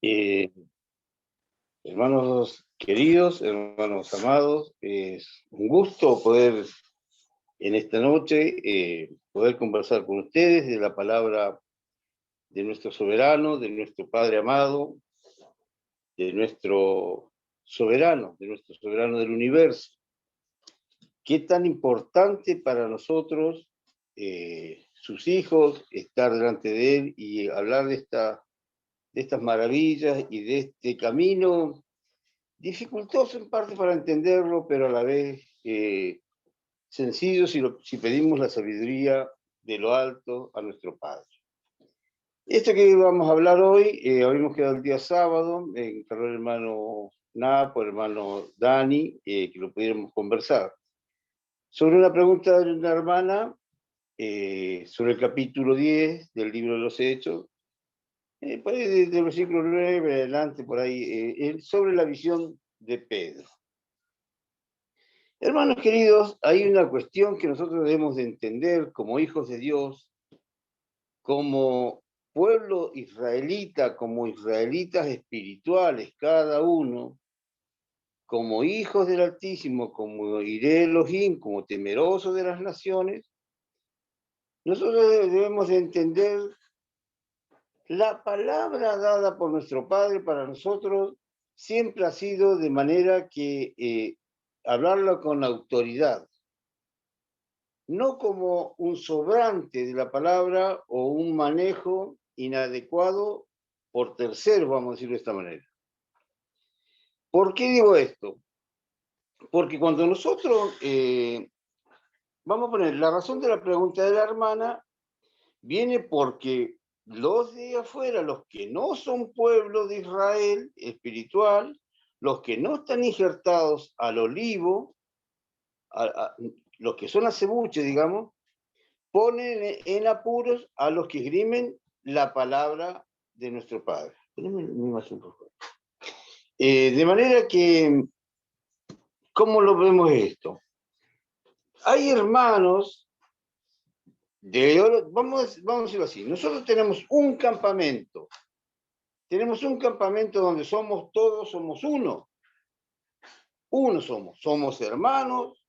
Eh, Hermanos queridos, hermanos amados, es un gusto poder en esta noche poder conversar con ustedes de la palabra de nuestro soberano, de nuestro Padre amado, de nuestro soberano del universo. Qué tan importante para nosotros, sus hijos, estar delante de él y hablar de estas maravillas y de este camino dificultoso en parte para entenderlo, pero a la vez sencillo si pedimos la sabiduría de lo alto a nuestro Padre. Esto que vamos a hablar hoy, habíamos quedado el día sábado, encargó el hermano Napo, el hermano Dani, que lo pudiéramos conversar. Sobre una pregunta de una hermana, sobre el capítulo 10 del libro de los Hechos, por ahí desde el versículo 9 adelante, por ahí, sobre la visión de Pedro. Hermanos queridos, hay una cuestión que nosotros debemos de entender como hijos de Dios, como pueblo israelita, como israelitas espirituales, cada uno, como hijos del Altísimo, como Iré Elohim, como temerosos de las naciones. Nosotros debemos de entender la palabra dada por nuestro Padre para nosotros siempre ha sido de manera que hablarlo con autoridad, no como un sobrante de la palabra o un manejo inadecuado por terceros, vamos a decirlo de esta manera. ¿Por qué digo esto? Porque cuando nosotros, vamos a poner, la razón de la pregunta de la hermana viene porque los de afuera, los que no son pueblo de Israel espiritual, los que no están injertados al olivo, los que son acebuches, digamos, ponen en apuros a los que esgrimen la palabra de nuestro Padre. De manera que, ¿cómo lo vemos esto? Hay hermanos vamos a decirlo así, nosotros tenemos un campamento donde somos uno somos hermanos,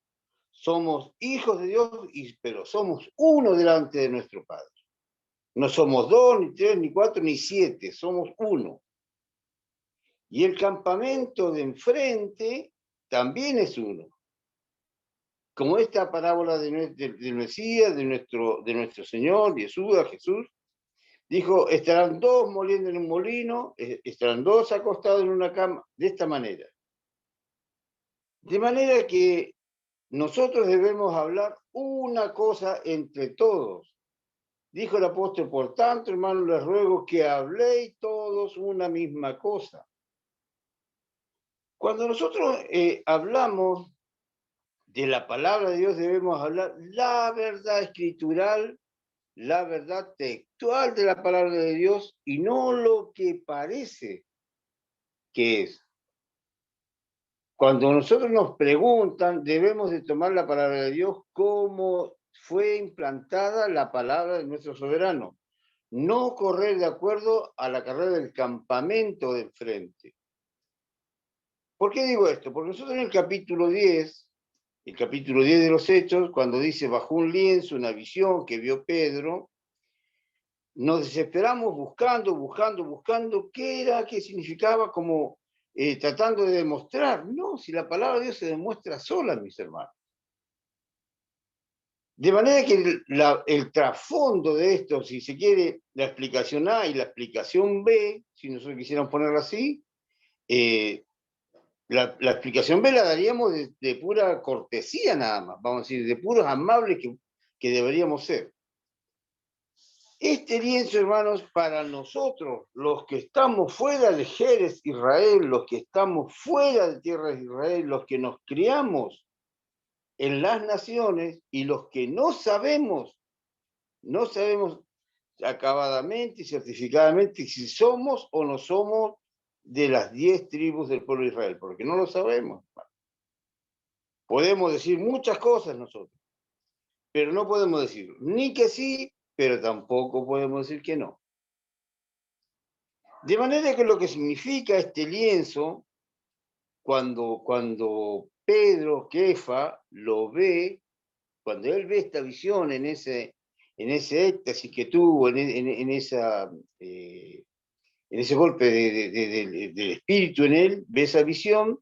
somos hijos de Dios, pero somos uno delante de nuestro Padre. No somos 2, ni 3, ni 4, ni 7, somos uno. Y el campamento de enfrente también es uno. Como esta parábola del Mesías, de nuestro Señor, Jesús, dijo, estarán dos moliendo en un molino, estarán dos acostados en una cama, de esta manera. De manera que nosotros debemos hablar una cosa entre todos. Dijo el apóstol, por tanto, hermanos, les ruego que habléis todos una misma cosa. Cuando nosotros hablamos de la palabra de Dios, debemos hablar la verdad escritural, la verdad textual de la palabra de Dios y no lo que parece que es. Cuando nosotros nos preguntan, debemos de tomar la palabra de Dios como fue implantada la palabra de nuestro soberano. No correr de acuerdo a la carrera del campamento del frente. ¿Por qué digo esto? Porque nosotros en el capítulo 10 de los Hechos, cuando dice bajo un lienzo, una visión que vio Pedro, nos desesperamos buscando qué era, qué significaba, como tratando de demostrar. No, si la palabra de Dios se demuestra sola, mis hermanos. De manera que el trasfondo de esto, si se quiere, la explicación A y la explicación B, si nosotros quisiéramos ponerla así, la explicación B la daríamos de pura cortesía nada más, vamos a decir, de puros amables que deberíamos ser. Este lienzo, hermanos, para nosotros, los que estamos fuera de Jerez, Israel, los que estamos fuera de tierra de Israel, los que nos criamos en las naciones y los que no sabemos acabadamente y certificadamente si somos o no somos de las 10 tribus del pueblo de Israel, porque no lo sabemos. Podemos decir muchas cosas nosotros, pero no podemos decir ni que sí, pero tampoco podemos decir que no. De manera que lo que significa este lienzo, cuando Pedro, Kefa, lo ve, cuando él ve esta visión en ese éxtasis que tuvo, en ese golpe del espíritu en él, ve esa visión,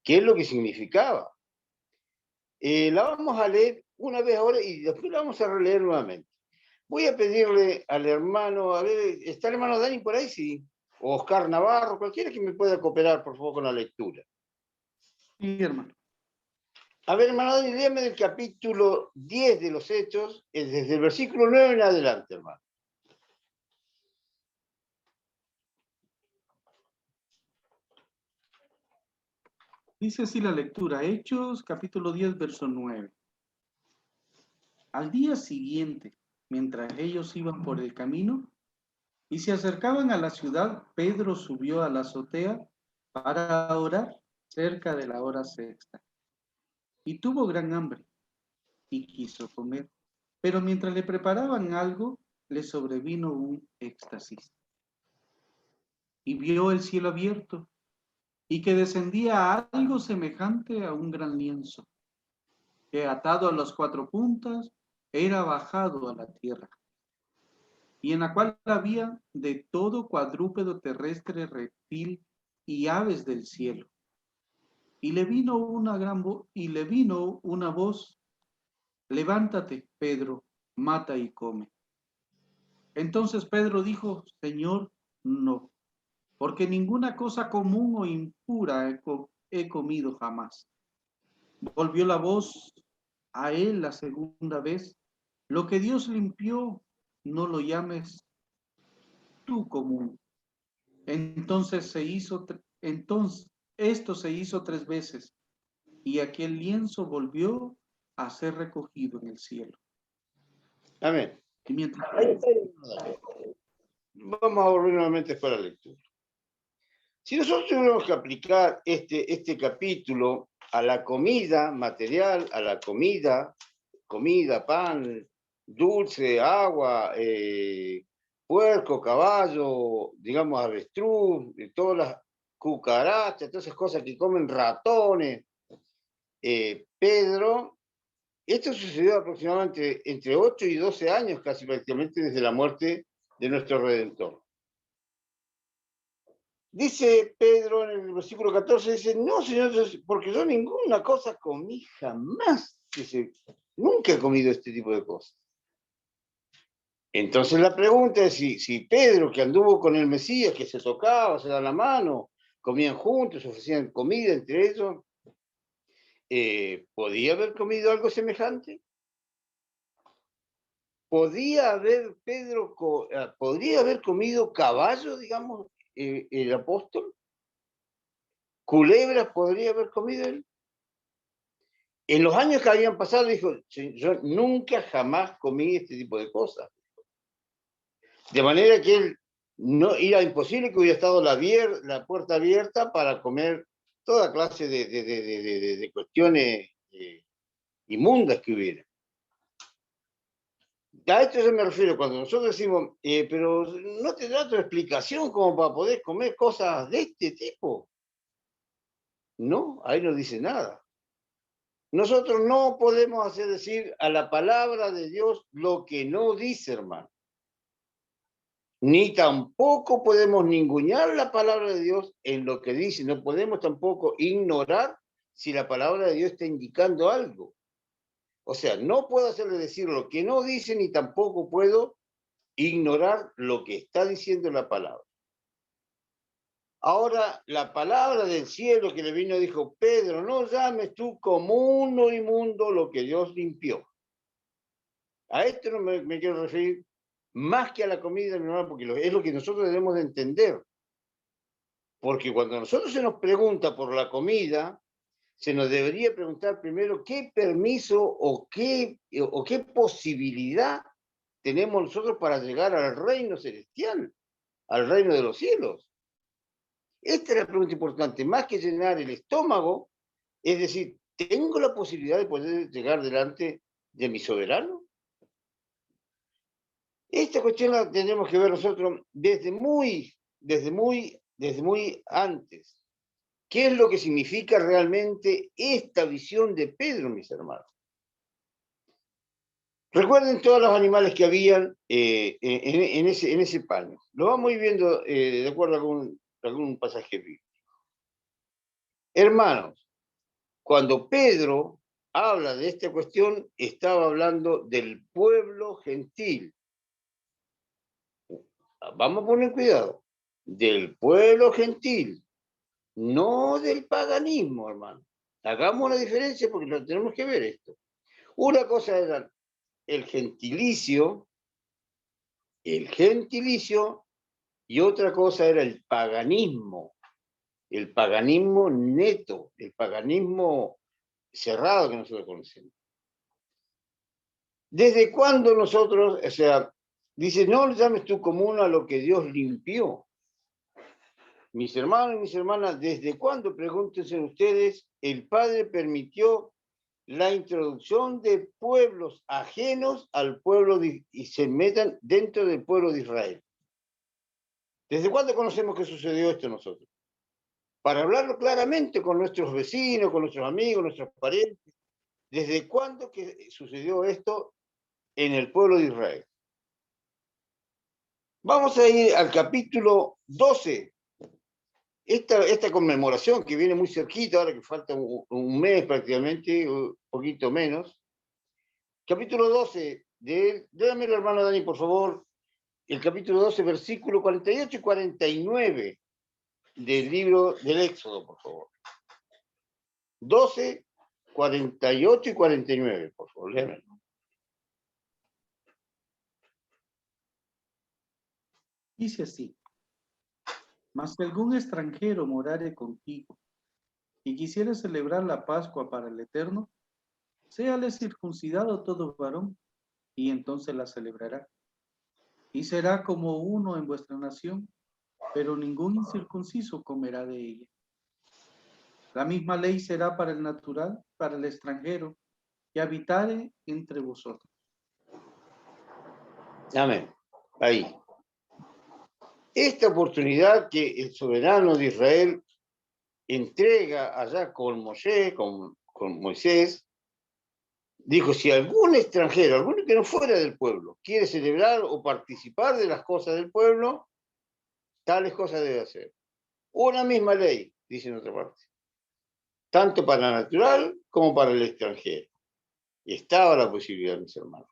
¿qué es lo que significaba? La vamos a leer una vez ahora y después la vamos a releer nuevamente. Voy a pedirle al hermano, a ver, ¿está el hermano Dani por ahí? Sí. O Oscar Navarro, cualquiera que me pueda cooperar, por favor, con la lectura. Sí, hermano. A ver, hermano Dani, léame del capítulo 10 de los Hechos, desde el versículo 9 en adelante, hermano. Dice así la lectura, Hechos, capítulo 10, verso 9. Al día siguiente, mientras ellos iban por el camino y se acercaban a la ciudad, Pedro subió a la azotea para orar cerca de la hora sexta. Y tuvo gran hambre y quiso comer. Pero mientras le preparaban algo, le sobrevino un éxtasis. Y vio el cielo abierto y que descendía algo semejante a un gran lienzo, que atado a las cuatro puntas era bajado a la tierra, y en la cual había de todo cuadrúpedo terrestre, reptil y aves del cielo. Y le vino una voz, levántate, Pedro, mata y come. Entonces Pedro dijo, Señor, no, porque ninguna cosa común o impura he comido jamás. Volvió la voz a él la segunda vez, lo que Dios limpió, no lo llames tú común. Entonces esto se hizo 3 veces, y aquel lienzo volvió a ser recogido en el cielo. Amén. Y mientras Vamos a volver nuevamente para la lectura. Si nosotros tuviéramos que aplicar este capítulo a la comida material, a la comida, pan, dulce, agua, puerco, caballo, digamos avestruz, todas las cucarachas, todas esas cosas que comen ratones, Pedro, esto sucedió aproximadamente entre 8 y 12 años, casi prácticamente desde la muerte de nuestro Redentor. Dice Pedro en el versículo 14, dice, no, Señor, porque yo ninguna cosa comí jamás. Dice, nunca he comido este tipo de cosas. Entonces la pregunta es si Pedro, que anduvo con el Mesías, que se tocaba, se da la mano, comían juntos, ofrecían comida entre ellos, ¿podía haber comido algo semejante? ¿Podría haber comido caballo, digamos, el apóstol? ¿Culebras podría haber comido él? En los años que habían pasado, dijo, yo nunca jamás comí este tipo de cosas. De manera que él no era imposible que hubiera estado la puerta abierta para comer toda clase de cuestiones inmundas que hubiera. A esto yo me refiero cuando nosotros decimos, pero no te da otra explicación como para poder comer cosas de este tipo. No, ahí no dice nada. Nosotros no podemos hacer decir a la palabra de Dios lo que no dice, hermano. Ni tampoco podemos ningunear la palabra de Dios en lo que dice. No podemos tampoco ignorar si la palabra de Dios está indicando algo. O sea, no puedo hacerle decir lo que no dice, ni tampoco puedo ignorar lo que está diciendo la palabra. Ahora, la palabra del cielo que le vino dijo, Pedro, no llames tú común o inmundo lo que Dios limpió. A esto no me quiero referir más que a la comida, mi hermano, porque es lo que nosotros debemos de entender. Porque cuando a nosotros se nos pregunta por la comida, se nos debería preguntar primero qué permiso o qué posibilidad tenemos nosotros para llegar al reino celestial, al reino de los cielos. Esta es la pregunta importante, más que llenar el estómago, es decir, ¿tengo la posibilidad de poder llegar delante de mi soberano? Esta cuestión la tenemos que ver nosotros desde muy desde muy antes. ¿Qué es lo que significa realmente esta visión de Pedro, mis hermanos? Recuerden todos los animales que habían en ese paño. Lo vamos a ir viendo de acuerdo a algún pasaje bíblico. Hermanos, cuando Pedro habla de esta cuestión, estaba hablando del pueblo gentil. Vamos a poner cuidado. Del pueblo gentil, no del paganismo, hermano. Hagamos una diferencia porque lo tenemos que ver esto. Una cosa era el gentilicio, y otra cosa era el paganismo neto, el paganismo cerrado que nosotros conocemos. ¿Desde cuándo nosotros, o sea, dice, no le llames tú común a lo que Dios limpió? Mis hermanos y mis hermanas, ¿desde cuándo, pregúntense ustedes, el Padre permitió la introducción de pueblos ajenos al pueblo y se metan dentro del pueblo de Israel? ¿Desde cuándo conocemos que sucedió esto nosotros? Para hablarlo claramente con nuestros vecinos, con nuestros amigos, nuestros parientes. ¿Desde cuándo que sucedió esto en el pueblo de Israel? Vamos a ir al capítulo 12. Esta conmemoración que viene muy cerquita, ahora que falta un mes prácticamente, un poquito menos. Capítulo 12, déjame el hermano Dani, por favor, el capítulo 12, versículo 48 y 49 del libro del Éxodo, por favor. 12, 48 y 49, por favor, léanmelo. Dice así: mas si algún extranjero morare contigo y quisiera celebrar la Pascua para el Eterno, séale circuncidado todo varón, y entonces la celebrará. Y será como uno en vuestra nación, pero ningún incircunciso comerá de ella. La misma ley será para el natural, para el extranjero, que habitare entre vosotros. Amén. Ahí. Esta oportunidad que el soberano de Israel entrega allá con Moisés, dijo, si algún extranjero, alguno que no fuera del pueblo, quiere celebrar o participar de las cosas del pueblo, tales cosas debe hacer. Una misma ley, dice en otra parte, tanto para el natural como para el extranjero. Y estaba la posibilidad, mis hermanos.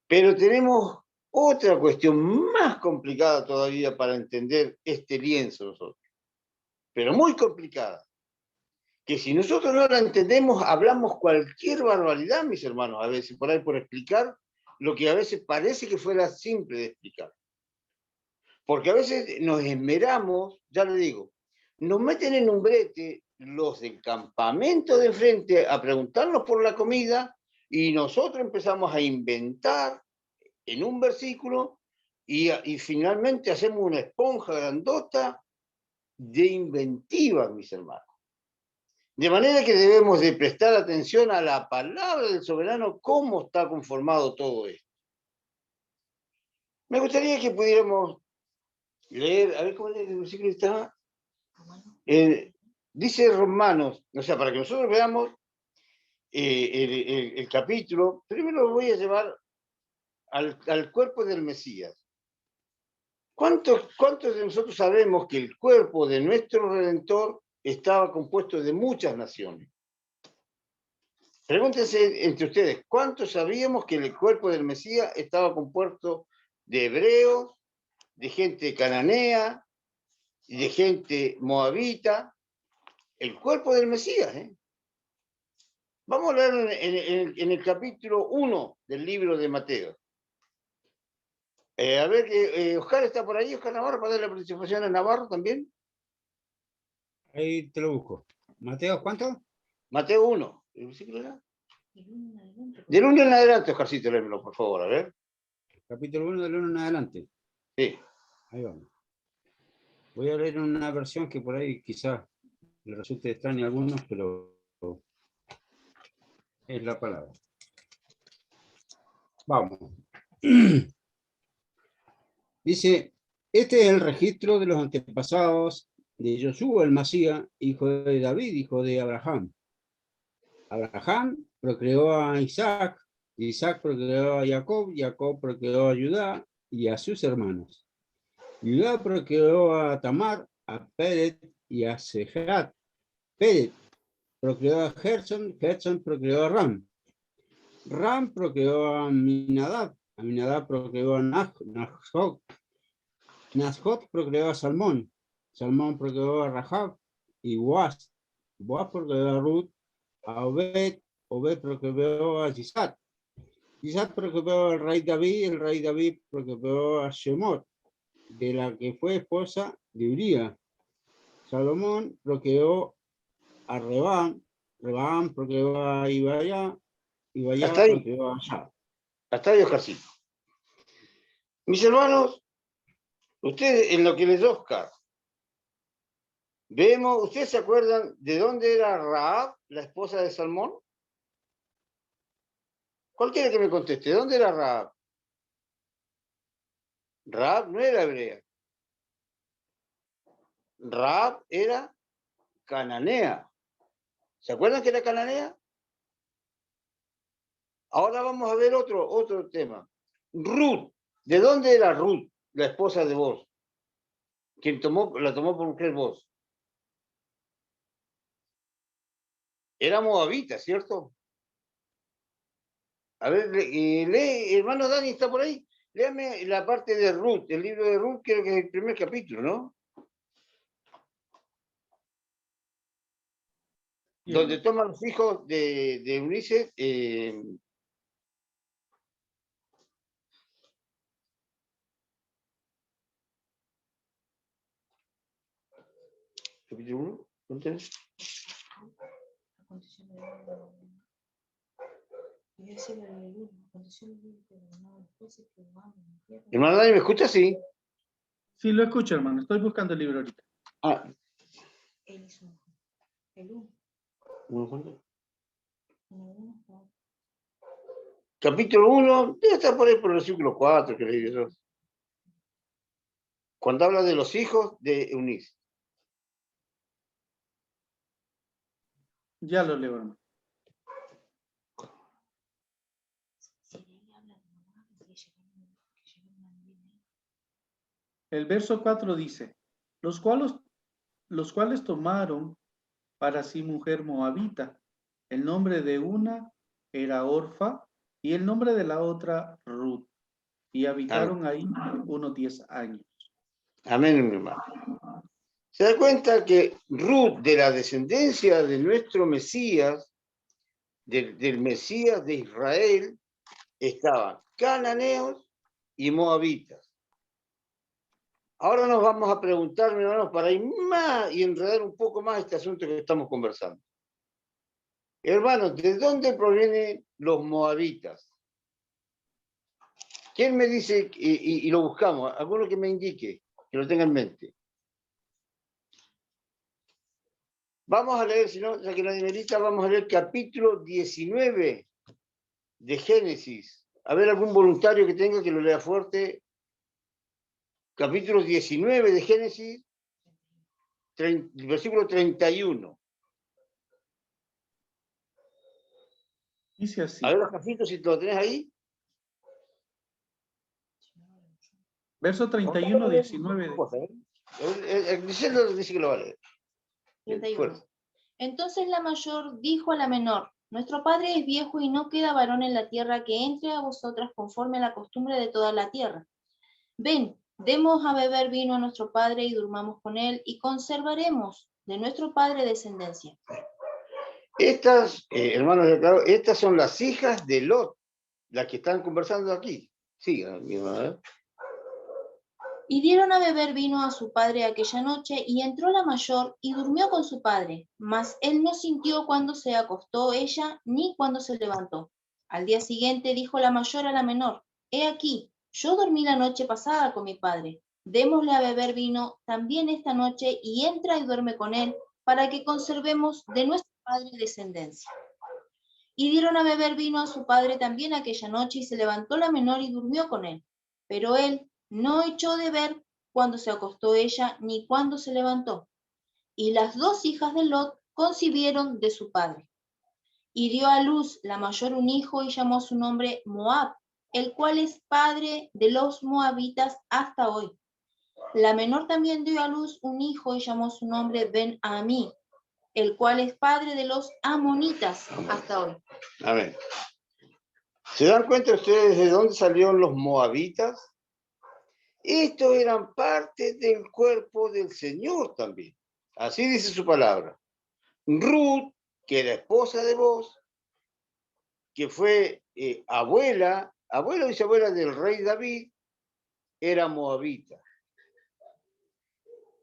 Pero tenemos otra cuestión más complicada todavía para entender este lienzo nosotros, pero muy complicada, que si nosotros no la entendemos, hablamos cualquier barbaridad, mis hermanos, a veces por ahí por explicar lo que a veces parece que fuera simple de explicar. Porque a veces nos esmeramos, ya le digo, nos meten en un brete los del campamento de frente a preguntarnos por la comida y nosotros empezamos a inventar en un versículo y finalmente hacemos una esponja grandota de inventiva, mis hermanos. De manera que debemos de prestar atención a la palabra del soberano, cómo está conformado todo esto. Me gustaría que pudiéramos leer, a ver cómo el versículo está. Dice Romanos, o sea, para que nosotros veamos el capítulo, primero lo voy a llevar al cuerpo del Mesías. ¿Cuántos de nosotros sabemos que el cuerpo de nuestro Redentor estaba compuesto de muchas naciones? Pregúntense entre ustedes, ¿cuántos sabíamos que el cuerpo del Mesías estaba compuesto de hebreos, de gente cananea, de gente moabita? El cuerpo del Mesías, ¿eh? Vamos a leer en el capítulo 1 del libro de Mateo. A ver, Oscar está por ahí, Oscar Navarro, para darle la participación a Navarro también. Ahí te lo busco. Mateo, ¿cuánto? Mateo 1. ¿El versículo era? Del 1 en adelante, Oscarcito, léemelo, por favor, a ver. Capítulo 1 del 1 en adelante. Sí. Ahí vamos. Voy a leer una versión que por ahí quizás le resulte extraña a algunos, pero es la palabra. Vamos. Dice, Este es el registro de los antepasados de Josué el Masía, hijo de David, hijo de Abraham. Abraham procreó a Isaac, Isaac procreó a Jacob, Jacob procreó a Judá y a sus hermanos. Judá procreó a Tamar, a Peret y a Sehat. Peret procreó a Gerson, Gerson procreó a Ram. Ram procreó a Aminadab, Aminadab procreó a Nashot, Nashot procreó a Salmón, Salmón procreó a Rahab y Boaz. Boaz procreó a Ruth, a Obed, Obed procreó a Isaac. Isaac procreó al rey David, el rey David procreó a Shemot, de la que fue esposa de Uría. Salomón procreó a Rehoboam, Rehoboam procreó a Ibaya, Ibaya Hasta ahí, procreó a Asa. hasta ahí, Oscarcito. Mis hermanos, ustedes en lo que les Oscar, vemos, ¿ustedes se acuerdan de dónde era Rahab, la esposa de Salmón? Cualquiera que me conteste, ¿de dónde era Rahab? Rahab no era hebrea. Rahab era cananea. ¿Se acuerdan que era cananea? Ahora vamos a ver otro tema. Ruth, ¿de dónde era Ruth, la esposa de vos? Quien la tomó por mujer vos. Era moabita, ¿cierto? A ver, lee, hermano Dani, ¿está por ahí? Léame la parte de Ruth, el libro de Ruth, creo que es el primer capítulo, ¿no? Bien. Donde toman los hijos de Ulises. Capítulo 1, ¿cuéntanos? Hermano Dani, ¿me escucha? Sí. Sí, lo escucho, hermano. Estoy buscando el libro ahorita. Ah. Capítulo 1, debe estar por ahí por el versículo 4, que leí yo. Cuando habla de los hijos de Eunice. Ya lo leo, hermano. El verso 4 dice, los cuales tomaron para sí mujer moabita. El nombre de una era Orfa y el nombre de la otra Ruth. Y habitaron ahí unos 10 años. Amén, mi hermano. Se da cuenta que Ruth, de la descendencia de nuestro Mesías, del Mesías de Israel, estaban cananeos y moabitas. Ahora nos vamos a preguntar, mi hermano, para ir más y enredar un poco más este asunto que estamos conversando. Hermanos, ¿de dónde provienen los moabitas? ¿Quién me dice, y lo buscamos, alguno que me indique, que lo tenga en mente? Vamos a leer, si no, ya que nadie medita, vamos a leer capítulo 19 de Génesis. A ver, algún voluntario que tenga que lo lea fuerte. Capítulo 19 de Génesis, versículo 31. Dice así. A ver, los casitos, si lo tenés ahí. Verso 31, 19. Diciendo dice que lo va a leer. 31. Entonces la mayor dijo a la menor, nuestro padre es viejo y no queda varón en la tierra que entre a vosotras conforme a la costumbre de toda la tierra. Ven, demos a beber vino a nuestro padre y durmamos con él y conservaremos de nuestro padre descendencia. Estas, hermanos, claro, estas son las hijas de Lot, las que están conversando aquí. Sí, mi hermana. Y dieron a beber vino a su padre aquella noche, y entró la mayor y durmió con su padre, mas él no sintió cuando se acostó ella, ni cuando se levantó. Al día siguiente dijo la mayor a la menor, he aquí, yo dormí la noche pasada con mi padre, démosle a beber vino también esta noche, y entra y duerme con él, para que conservemos de nuestro padre descendencia. Y dieron a beber vino a su padre también aquella noche, y se levantó la menor y durmió con él. Pero él no echó de ver cuando se acostó ella, ni cuando se levantó. Y las dos hijas de Lot concibieron de su padre. Y dio a luz la mayor un hijo y llamó su nombre Moab, el cual es padre de los moabitas hasta hoy. La menor también dio a luz un hijo y llamó su nombre Ben-Amí, el cual es padre de los amonitas hasta hoy. Amén. ¿Se dan cuenta ustedes de dónde salieron los moabitas? Estos eran parte del cuerpo del Señor también. Así dice su palabra. Ruth, que era esposa de Boaz, que fue abuela o bisabuela del rey David, era moabita.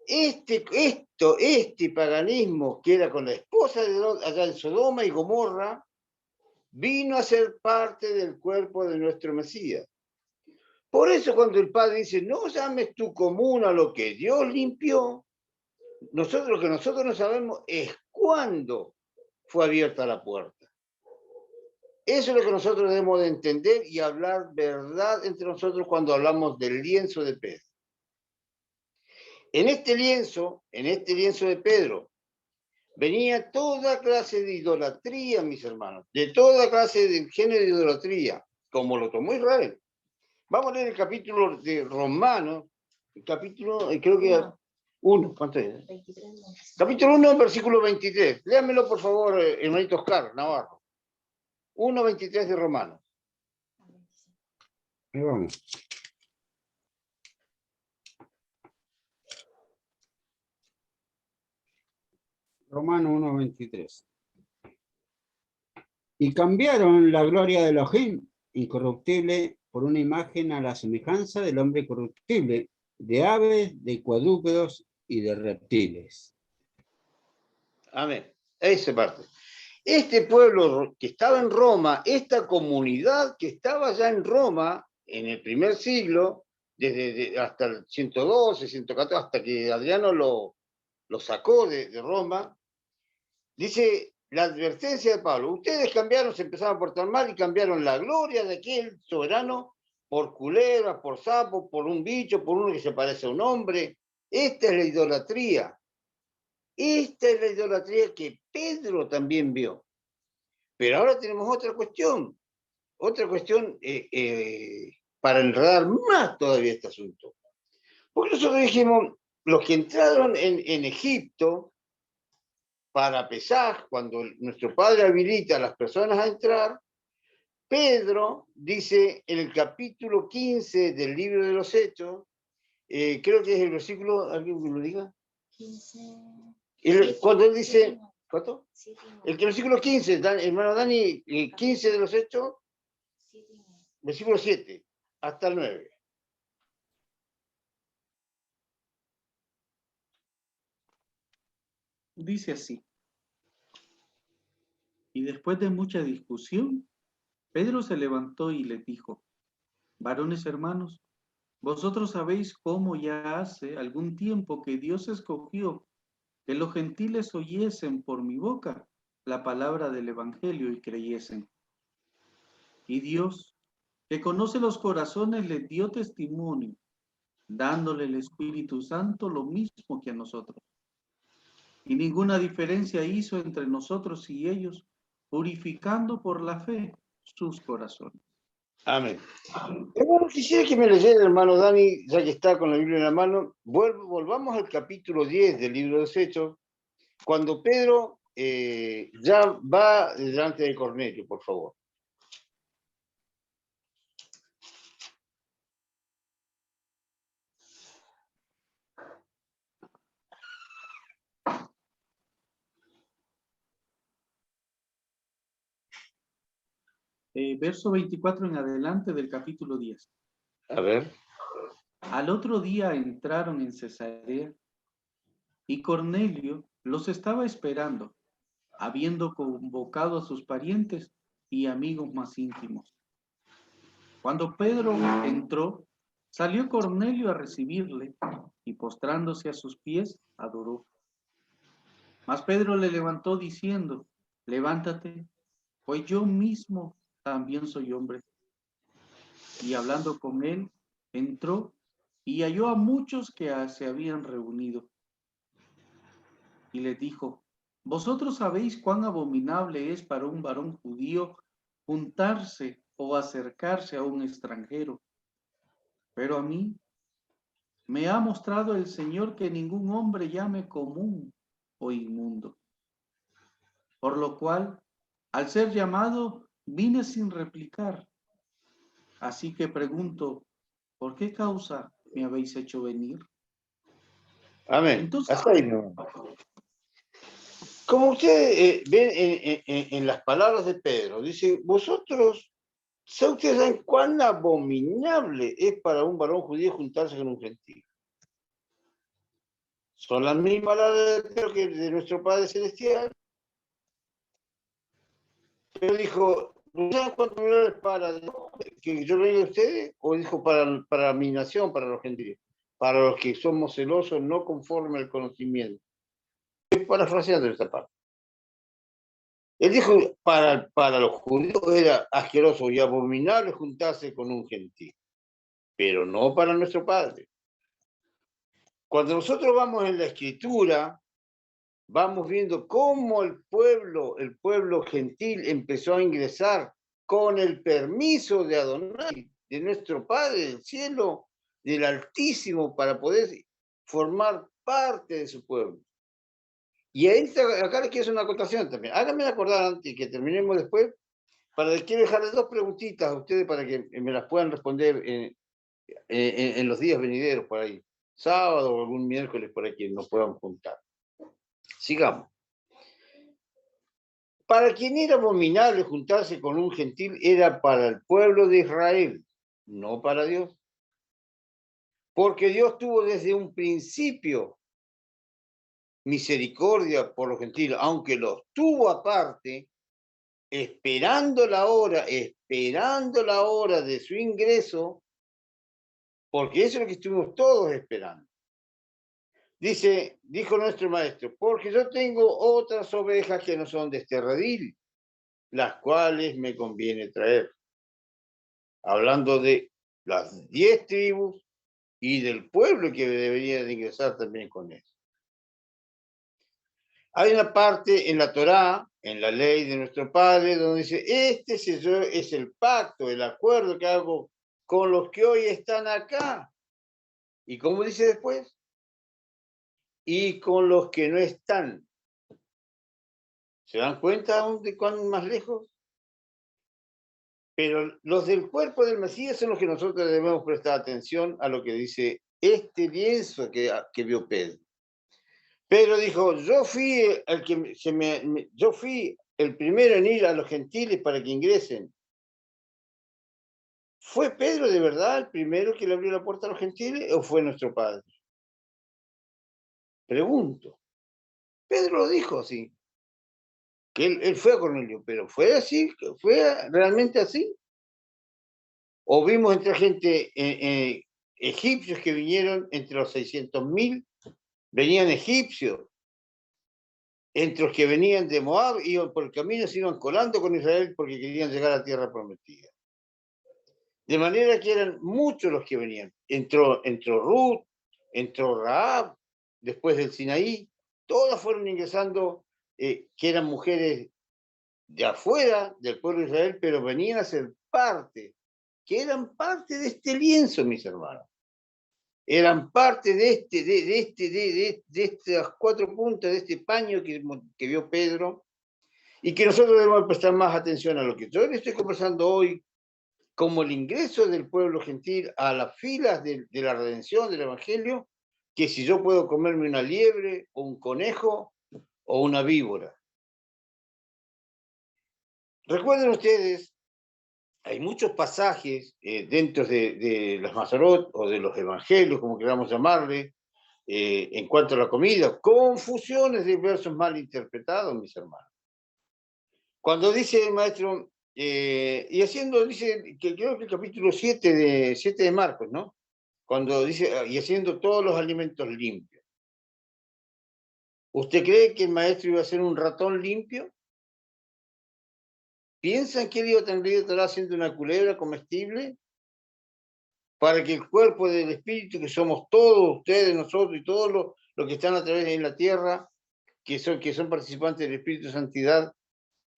Este paganismo que era con la esposa de Lot allá en Sodoma y Gomorra, vino a ser parte del cuerpo de nuestro Mesías. Por eso cuando el Padre dice, no llames tu común a lo que Dios limpió, lo que nosotros no sabemos es cuándo fue abierta la puerta. Eso es lo que nosotros debemos de entender y hablar verdad entre nosotros cuando hablamos del lienzo de Pedro. En este lienzo de Pedro, venía toda clase de idolatría, mis hermanos, de toda clase de género de idolatría, como lo tomó Israel. Vamos a leer el capítulo de Romanos, el capítulo, creo que 1, ¿cuánto es? 23. Capítulo 1, versículo 23. Léamelo, por favor, hermanito Oscar Navarro. 1:23 de Romanos. Ahí vamos. Romano 1:23. Y cambiaron la gloria de Elohim incorruptible por una imagen a la semejanza del hombre corruptible, de aves, de cuadrúpedos y de reptiles. Amén. Esa parte. Este pueblo que estaba en Roma, esta comunidad que estaba ya en Roma en el primer siglo, hasta el 112, 114, hasta que Adriano lo sacó de Roma, dice la advertencia de Pablo: ustedes cambiaron, se empezaron a portar mal y cambiaron la gloria de aquel soberano por culebras, por sapos, por un bicho, por uno que se parece a un hombre. Esta es la idolatría. Esta es la idolatría que Pedro también vio. Pero ahora tenemos otra cuestión para enredar más todavía este asunto. Porque nosotros dijimos, los que entraron en Egipto para Pesaj, cuando nuestro Padre habilita a las personas a entrar, Pedro dice en el capítulo 15 del libro de los Hechos, creo que es el versículo, ¿alguien me lo diga? 15. Cuando él dice, ¿cuánto? El versículo 15, hermano Dani, 15 de los Hechos, versículo 7 hasta el 9. Dice así: y después de mucha discusión, Pedro se levantó y les dijo: varones hermanos, vosotros sabéis cómo ya hace algún tiempo que Dios escogió que los gentiles oyesen por mi boca la palabra del evangelio y creyesen. Y Dios, que conoce los corazones, les dio testimonio, dándole el Espíritu Santo lo mismo que a nosotros. Y ninguna diferencia hizo entre nosotros y ellos, purificando por la fe sus corazones. Amén. Bueno, quisiera que me leyera, hermano Dani, ya que está con la Biblia en la mano, volvamos al capítulo 10 del libro de los Hechos, cuando Pedro ya va delante de Cornelio, por favor. Verso 24 en adelante del capítulo 10. A ver. Al otro día entraron en Cesarea y Cornelio los estaba esperando, habiendo convocado a sus parientes y amigos más íntimos. Cuando Pedro entró, salió Cornelio a recibirle y postrándose a sus pies, adoró. Mas Pedro le levantó diciendo: levántate, pues yo mismo también soy hombre. Y hablando con él, entró y halló a muchos que se habían reunido. Y les dijo, vosotros sabéis cuán abominable es para un varón judío juntarse o acercarse a un extranjero. Pero a mí me ha mostrado el Señor que ningún hombre llame común o inmundo. Por lo cual, al ser llamado, vine sin replicar. Así que pregunto, ¿por qué causa me habéis hecho venir? Amén. Entonces, Hasta ahí no. Como ustedes ven en las palabras de Pedro, dice, vosotros, ustedes saben cuán abominable es para un varón judío juntarse con un gentil. Son las mismas palabras de Pedro que de nuestro Padre Celestial. Pero dijo, ¿saben cuánto es para que yo lo diga a ustedes? O dijo para mi nación, para los gentiles, para los que somos celosos, no conforme al conocimiento. Estoy parafraseando esta parte. Él dijo, para los judíos era asqueroso y abominable juntarse con un gentil, pero no para nuestro Padre. Cuando nosotros vamos en la Escritura, vamos viendo cómo el pueblo gentil empezó a ingresar con el permiso de Adonai, de nuestro Padre del cielo, del Altísimo, para poder formar parte de su pueblo. Y ahí acá les quiero hacer una acotación también. Háganme acordar antes que terminemos después, quiero dejarles dos preguntitas a ustedes para que me las puedan responder en los días venideros por ahí, sábado o algún miércoles por ahí que nos puedan juntar. Sigamos. Para quien era abominable juntarse con un gentil era para el pueblo de Israel, no para Dios. Porque Dios tuvo desde un principio misericordia por los gentiles, aunque los tuvo aparte, esperando la hora de su ingreso, porque eso es lo que estuvimos todos esperando. Dijo nuestro maestro, porque yo tengo otras ovejas que no son de este redil, las cuales me conviene traer. Hablando de las 10 tribus y del pueblo que debería de ingresar también con eso. Hay una parte en la Torá, en la ley de nuestro Padre, donde dice, este es el pacto, el acuerdo que hago con los que hoy están acá. ¿Y cómo dice después? Y con los que no están. ¿Se dan cuenta aún de cuán más lejos? Pero los del cuerpo del Mesías son los que nosotros debemos prestar atención a lo que dice este lienzo que vio Pedro. Pedro dijo, yo fui el primero en ir a los gentiles para que ingresen. ¿Fue Pedro de verdad el primero que le abrió la puerta a los gentiles o fue nuestro Padre? Pregunto. Pedro lo dijo así, que él fue a Cornelio, pero ¿fue así? ¿Fue realmente así? ¿O vimos entre gente egipcios que vinieron entre los 600.000? Venían egipcios. Entre los que venían de Moab, iban por el camino, se iban colando con Israel porque querían llegar a la tierra prometida. De manera que eran muchos los que venían. Entró Ruth, entró Rahab, después del Sinaí, todas fueron ingresando, que eran mujeres de afuera del pueblo de Israel, pero venían a ser parte, que eran parte de este lienzo, mis hermanos. Eran parte de estas 4 puntas, de este paño que vio Pedro, y que nosotros debemos prestar más atención a lo que yo le estoy conversando hoy, como el ingreso del pueblo gentil a las filas de la redención del Evangelio, que si yo puedo comerme una liebre, o un conejo, o una víbora. Recuerden ustedes, hay muchos pasajes dentro de las Mazarot, o de los Evangelios, como queramos llamarle, en cuanto a la comida, confusiones de versos mal interpretados, mis hermanos. Cuando dice el maestro, dice que creo que el capítulo 7 de Marcos, ¿no? Cuando dice, y haciendo todos los alimentos limpios. ¿Usted cree que el maestro iba a ser un ratón limpio? ¿Piensan que él iba a estar haciendo una culebra comestible? para que el cuerpo del Espíritu, que somos todos ustedes, nosotros y todos los que están a través de la tierra, que son participantes del Espíritu de Santidad,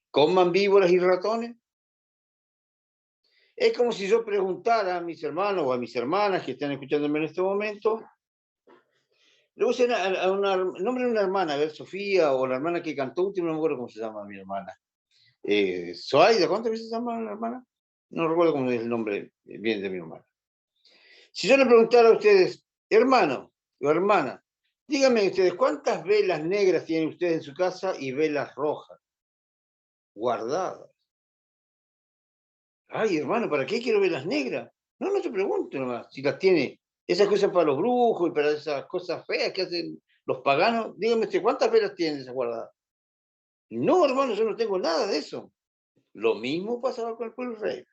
coman víboras y ratones. Es como si yo preguntara a mis hermanos o a mis hermanas que están escuchándome en este momento, le usen el nombre de una hermana, a ver, Sofía, o la hermana que cantó último, no me acuerdo cómo se llama mi hermana. Zoaida, ¿cuántas veces se llama la hermana? No recuerdo cómo es el nombre bien de mi hermana. Si yo le preguntara a ustedes, hermano o hermana, díganme ustedes, ¿cuántas velas negras tienen ustedes en su casa y velas rojas guardadas? Ay, hermano, ¿para qué quiero velas negras? No te pregunto nomás, si las tiene. Esas cosas para los brujos y para esas cosas feas que hacen los paganos, díganme usted, ¿cuántas velas tienen esas guardadas? No, hermano, yo no tengo nada de eso. Lo mismo pasaba con el pueblo de Israel.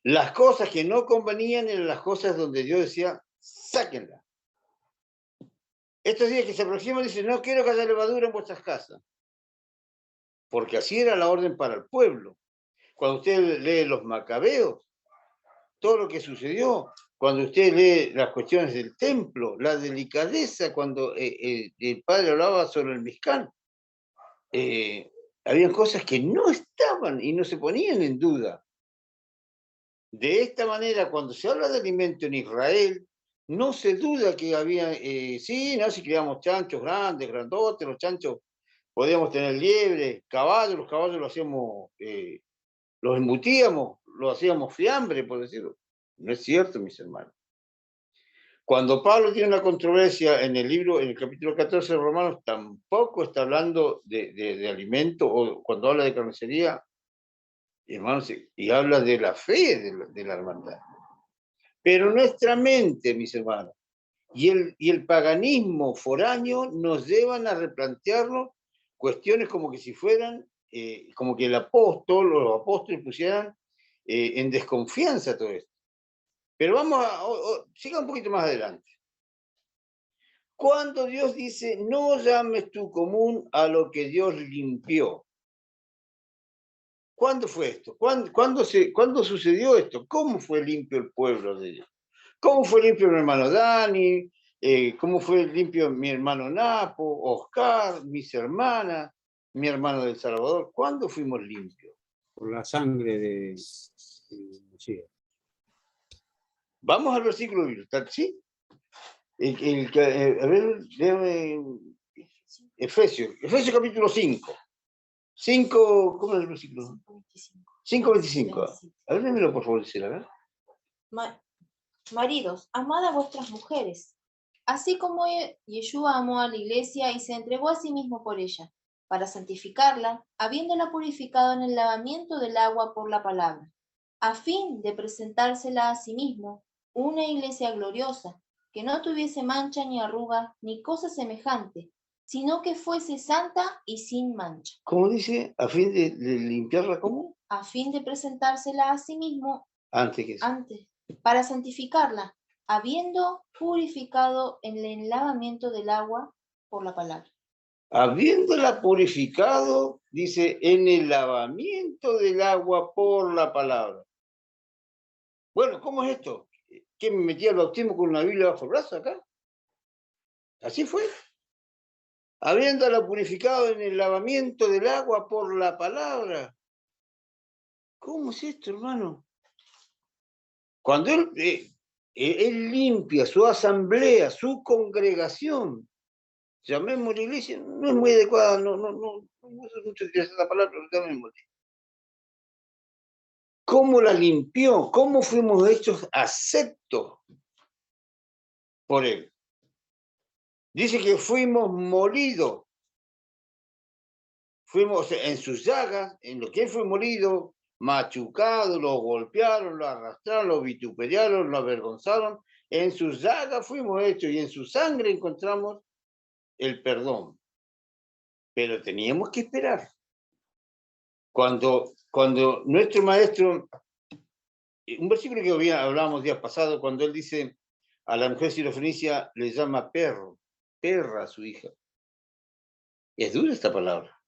Las cosas que no convenían eran las cosas donde Dios decía, sáquenlas. Estos días que se aproximan dicen, no quiero que haya levadura en vuestras casas. Porque así era la orden para el pueblo. Cuando usted lee los Macabeos, todo lo que sucedió, cuando usted lee las cuestiones del templo, la delicadeza, cuando el padre hablaba sobre el Mizcán, habían cosas que no estaban y no se ponían en duda. De esta manera, cuando se habla de alimento en Israel, no se duda que había, sí, no, si criamos chanchos grandes, grandotes, los chanchos podíamos tener liebre, caballos, los caballos los hacíamos, los embutíamos, los hacíamos fiambre, por decirlo. No es cierto, mis hermanos. Cuando Pablo tiene una controversia en el libro, en el capítulo 14 de Romanos, tampoco está hablando de alimento, o cuando habla de carnicería, hermanos, y habla de la fe de la hermandad. Pero nuestra mente, mis hermanos, y el paganismo foráneo nos llevan a replantearnos cuestiones como que si fueran, como que el apóstol o los apóstoles pusieran en desconfianza todo esto. Pero vamos siga un poquito más adelante. Cuando Dios dice, no llames tu común a lo que Dios limpió. ¿Cuándo fue esto? ¿Cuándo sucedió esto? ¿Cómo fue limpio el pueblo de Dios? ¿Cómo fue limpio mi hermano Dani? ¿Cómo fue limpio mi hermano Napo, Oscar, mis hermanas, mi hermano del Salvador? ¿Cuándo fuimos limpios? Por la sangre de Mesías. Vamos al versículo bíblico, ¿sí? A ver, Efesios capítulo 5. 5, ¿cómo es el versículo? 5:25. A ver, démelo por favor, decir, a ver. Maridos, amad a vuestras mujeres, así como Yeshua amó a la iglesia y se entregó a sí mismo por ella, para santificarla, habiéndola purificado en el lavamiento del agua por la palabra, a fin de presentársela a sí mismo, una iglesia gloriosa, que no tuviese mancha ni arruga ni cosa semejante, sino que fuese santa y sin mancha. ¿Cómo dice? ¿A fin de limpiarla cómo? A fin de presentársela a sí mismo Antes. Para santificarla, habiendo purificado en el lavamiento del agua por la palabra. Habiéndola purificado, dice, en el lavamiento del agua por la palabra. Bueno, ¿cómo es esto? ¿Qué me metía el bautismo con una Biblia bajo el brazo acá? Así fue. Habiéndola purificado en el lavamiento del agua por la palabra. ¿Cómo es esto, hermano? Cuando él limpia su asamblea, su congregación, llamémosle iglesia, no es muy adecuada, no es mucho utilizar esa palabra, pero llamémosle. ¿Cómo la limpió? ¿Cómo fuimos hechos aceptos por él? Dice que fuimos molidos. Fuimos en sus llagas, en lo que él fue molido, machucado, lo golpearon, lo arrastraron, lo vituperiaron, lo avergonzaron. En sus llagas fuimos hechos y en su sangre encontramos el perdón. Pero teníamos que esperar. Cuando nuestro maestro, un versículo que hablábamos días pasados, cuando él dice a la mujer sirofenicia, le llama perra a su hija. Es dura esta palabra.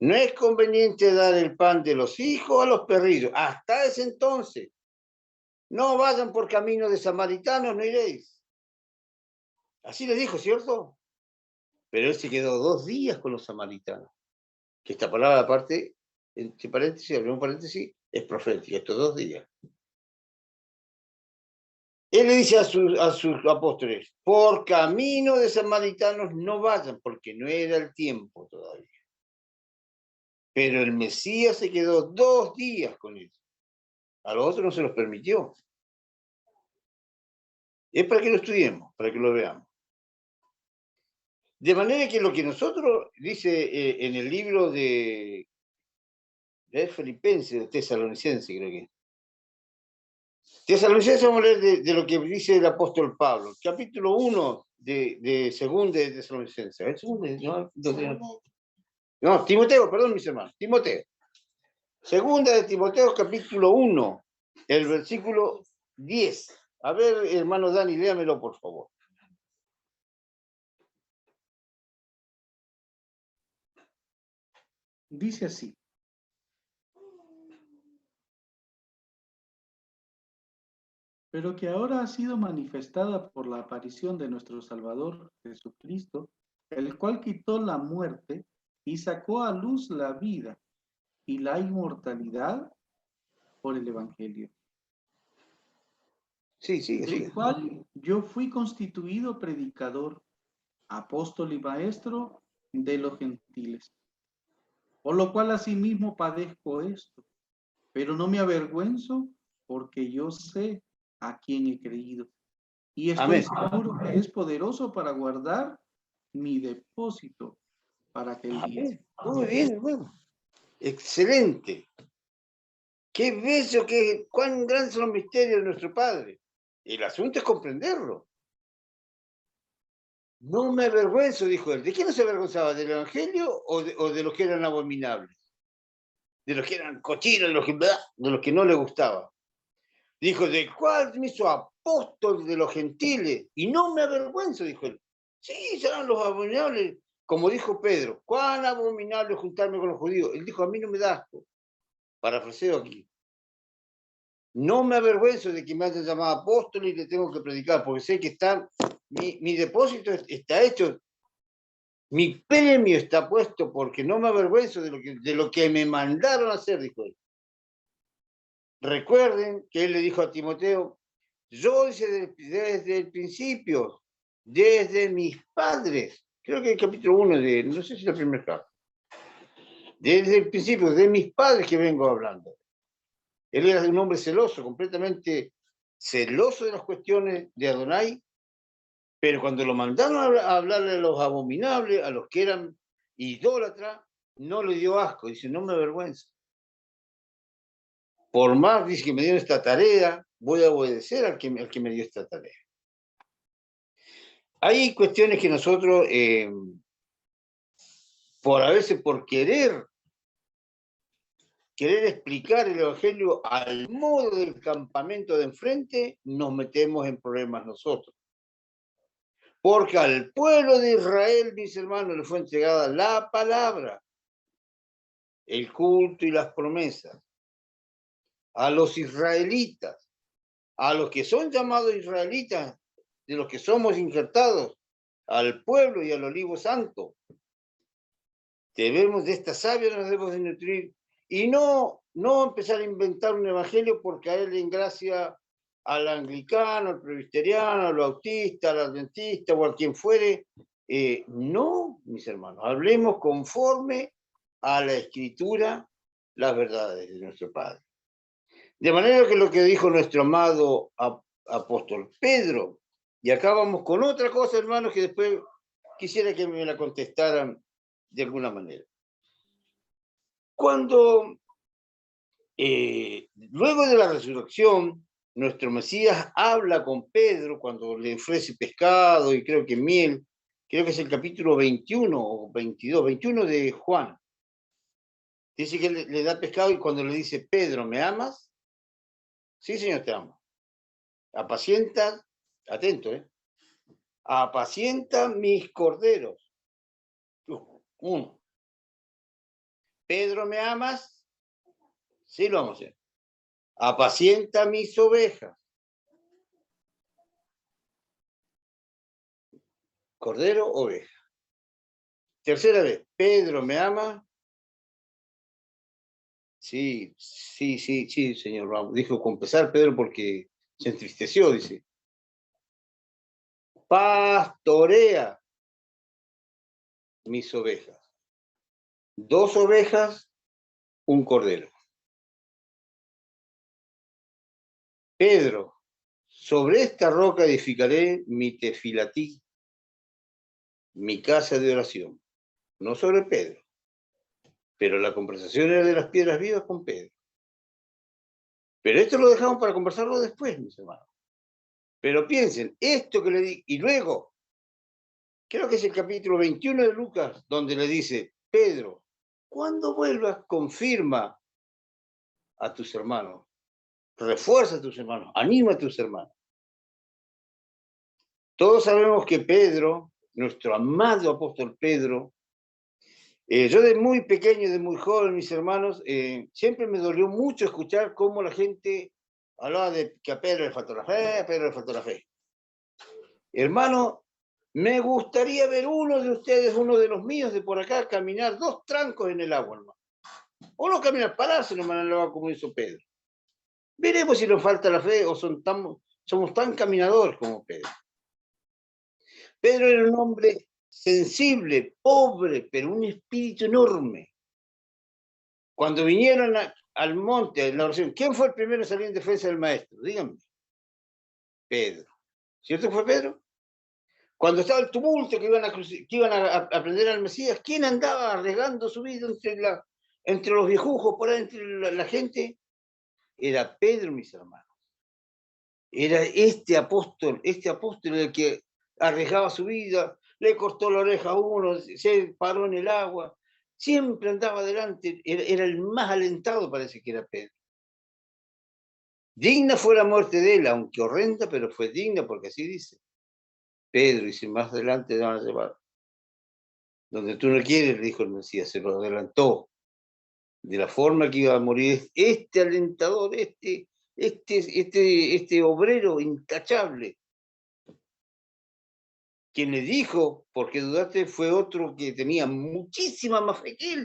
No es conveniente dar el pan de los hijos a los perrillos, hasta ese entonces. no vayan por camino de samaritanos, no iréis. Así le dijo, ¿cierto? Pero él se quedó 2 días con los samaritanos. Que esta palabra, aparte, entre paréntesis, abrimos paréntesis, es profética, estos 2 días. Él le dice a sus apóstoles, por camino de samaritanos no vayan, porque no era el tiempo todavía. Pero el Mesías se quedó 2 días con ellos. A los otros no se los permitió. Es para que lo estudiemos, para que lo veamos. De manera que lo que nosotros, dice en el libro de Filipenses, de Tesalonicenses, creo que. Tesalonicenses, vamos a leer de lo que dice el apóstol Pablo. Capítulo 1 de Segunda de Tesalonicenses. No, Timoteo, perdón, mis hermanos. Timoteo. Segunda de Timoteo, capítulo 1, el versículo 10. A ver, hermano Dani, léamelo, por favor. Dice así. Pero que ahora ha sido manifestada por la aparición de nuestro Salvador Jesucristo, el cual quitó la muerte y sacó a luz la vida y la inmortalidad por el Evangelio. Sí, sigue. Del cual yo fui constituido predicador, apóstol y maestro de los gentiles. Por lo cual asimismo padezco esto, pero no me avergüenzo porque yo sé a quién he creído. Y estoy seguro que es poderoso para guardar mi depósito para aquel día. Muy bien, hermano. Excelente. Qué bello, cuán grandes son los misterios de nuestro Padre. El asunto es comprenderlo. No me avergüenzo, dijo él. ¿De quién no se avergonzaba? ¿Del Evangelio o de los que eran abominables? De los que eran cochinos, de los que no le gustaba. Dijo, ¿del cual me hizo apóstol de los gentiles? Y no me avergüenzo, dijo él. Sí, serán los abominables. Como dijo Pedro, cuán abominable juntarme con los judíos. Él dijo, a mí no me da asco. Parafraseo aquí. No me avergüenzo de que me hayan llamado apóstol y le tengo que predicar, porque sé que mi depósito está hecho, mi premio está puesto, porque no me avergüenzo de lo que me mandaron a hacer, dijo él. Recuerden que él le dijo a Timoteo, yo desde el principio, desde mis padres, creo que el capítulo 1 no sé si la primera carta, desde el principio, de mis padres que vengo hablando. Él era un hombre celoso, completamente celoso de las cuestiones de Adonai, pero cuando lo mandaron a hablarle a los abominables, a los que eran idólatras, no le dio asco, dice, no me avergüenza. Por más, dice, que me dieron esta tarea, voy a obedecer al que me dio esta tarea. Hay cuestiones que nosotros, a veces por querer explicar el Evangelio al modo del campamento de enfrente, nos metemos en problemas nosotros. Porque al pueblo de Israel, mis hermanos, le fue entregada la palabra, el culto y las promesas. A los israelitas, a los que son llamados israelitas, de los que somos injertados, al pueblo y al olivo santo. De esta savia nos debemos de nutrir y no empezar a inventar un evangelio por caerle en gracia al anglicano, al presbiteriano, al bautista, al adventista o a quien fuere. No, mis hermanos, hablemos conforme a la Escritura las verdades de nuestro Padre. De manera que lo que dijo nuestro amado apóstol Pedro, y acá vamos con otra cosa, hermanos, que después quisiera que me la contestaran de alguna manera. Cuando, luego de la resurrección, nuestro Mesías habla con Pedro cuando le ofrece pescado y creo que miel, creo que es el capítulo 21 o 22, 21 de Juan. Dice que le da pescado y cuando le dice, Pedro, ¿me amas? Sí, Señor, te amo. Apacienta, atento, apacienta mis corderos. Uno. Pedro, ¿me amas? Sí, lo vamos a hacer. Apacienta mis ovejas. Cordero, oveja. Tercera vez, Pedro, ¿me ama? Sí, sí, sí, sí, señor Ramos. Dijo con pesar Pedro porque se entristeció, dice. Pastorea mis ovejas. 2 ovejas, un cordero. Pedro, sobre esta roca edificaré mi tefilatí, mi casa de oración. No sobre Pedro, pero la conversación era de las piedras vivas con Pedro. Pero esto lo dejamos para conversarlo después, mis hermanos. Pero piensen, esto que le di, y luego, creo que es el capítulo 21 de Lucas, donde le dice, Pedro, cuando vuelvas, confirma a tus hermanos, refuerza a tus hermanos, anima a tus hermanos. Todos sabemos que Pedro, nuestro amado apóstol Pedro, yo de muy pequeño, de muy joven, mis hermanos, siempre me dolió mucho escuchar cómo la gente hablaba de que a Pedro le faltó la fe, a Pedro le faltó la fe. Hermano, me gustaría ver uno de ustedes, uno de los míos de por acá, caminar 2 trancos en el agua, hermano. O no caminar, pararse hermano, en el agua como hizo Pedro. Veremos si nos falta la fe o somos tan caminadores como Pedro. Pedro era un hombre sensible, pobre, pero un espíritu enorme. Cuando vinieron al monte, en la oración, ¿quién fue el primero en salir en defensa del maestro? Díganme. Pedro. ¿Cierto que fue Pedro? Cuando estaba el tumulto que iban a aprender al Mesías, ¿quién andaba arriesgando su vida entre los viejujos, por ahí, entre la gente? Era Pedro, mis hermanos. Era este apóstol el que arriesgaba su vida, le cortó la oreja a uno, se paró en el agua, siempre andaba adelante, era el más alentado, parece que era Pedro. Digna fue la muerte de él, aunque horrenda, pero fue digna, porque así dice. Pedro, y si más adelante te van a llevar. Donde tú no quieres, le dijo el Mesías, se lo adelantó. De la forma que iba a morir este alentador, este obrero intachable. Quien le dijo, porque dudaste, fue otro que tenía muchísima más fe que él,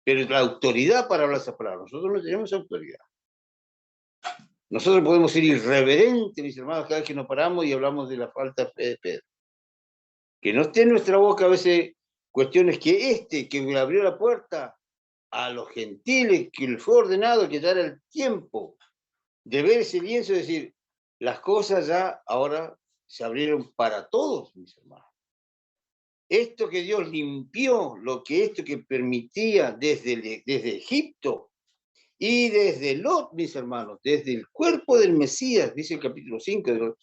pero la autoridad para hablar esas palabras. Nosotros no tenemos autoridad. Nosotros podemos ser irreverentes, mis hermanos, cada vez que nos paramos y hablamos de la falta de fe de Pedro. Que no esté en nuestra boca a veces cuestiones que le abrió la puerta a los gentiles, que le fue ordenado que ya era el tiempo de ver ese lienzo y decir, las cosas ya ahora se abrieron para todos, mis hermanos. Esto que Dios limpió, esto que permitía desde Egipto y desde Lot, mis hermanos, desde el cuerpo del Mesías, dice el capítulo 5,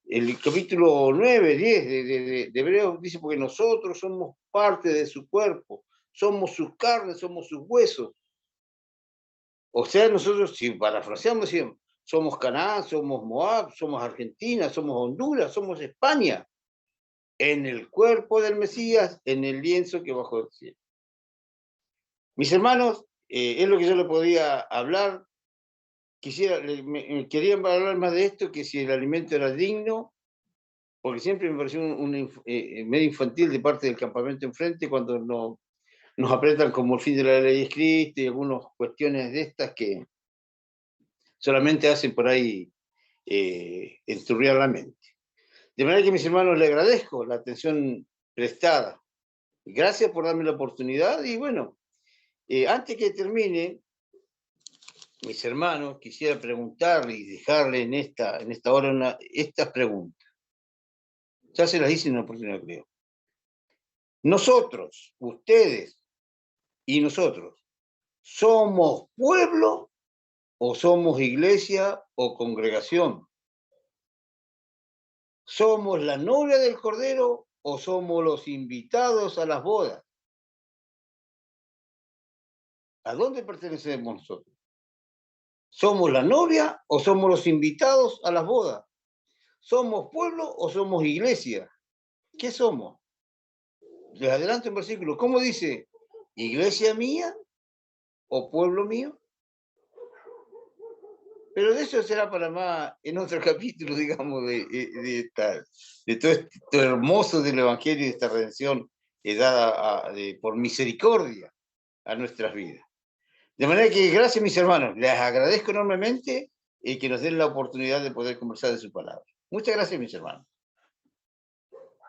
el capítulo 9, 10 de Hebreos, dice, porque nosotros somos parte de su cuerpo, somos sus carnes, somos sus huesos. O sea, nosotros, si parafraseamos, decimos, somos Canaán, somos Moab, somos Argentina, somos Honduras, somos España, en el cuerpo del Mesías, en el lienzo que bajó del cielo. Mis hermanos, es lo que yo le podía hablar. Quería hablar más de esto, que si el alimento era digno, porque siempre me pareció medio infantil de parte del campamento enfrente cuando nos apretan como el fin de la ley escrita y algunas cuestiones de estas que solamente hacen por ahí enturbiar la mente. De manera que, mis hermanos, le agradezco la atención prestada. Gracias por darme la oportunidad y bueno, antes que termine, mis hermanos, quisiera preguntarle y dejarle en esta hora estas preguntas. Ya se las hice en una oportunidad, creo. Nosotros, ustedes y nosotros, ¿somos pueblo o somos iglesia o congregación? ¿Somos la novia del Cordero o somos los invitados a las bodas? ¿A dónde pertenecemos nosotros? ¿Somos la novia o somos los invitados a las bodas? ¿Somos pueblo o somos iglesia? ¿Qué somos? Les adelanto un versículo. ¿Cómo dice? ¿Iglesia mía o pueblo mío? Pero de eso será para más en otro capítulo, digamos, de todo esto hermoso del Evangelio y de esta redención dada por misericordia a nuestras vidas. De manera que gracias, mis hermanos, les agradezco enormemente que nos den la oportunidad de poder conversar de su palabra. Muchas gracias, mis hermanos.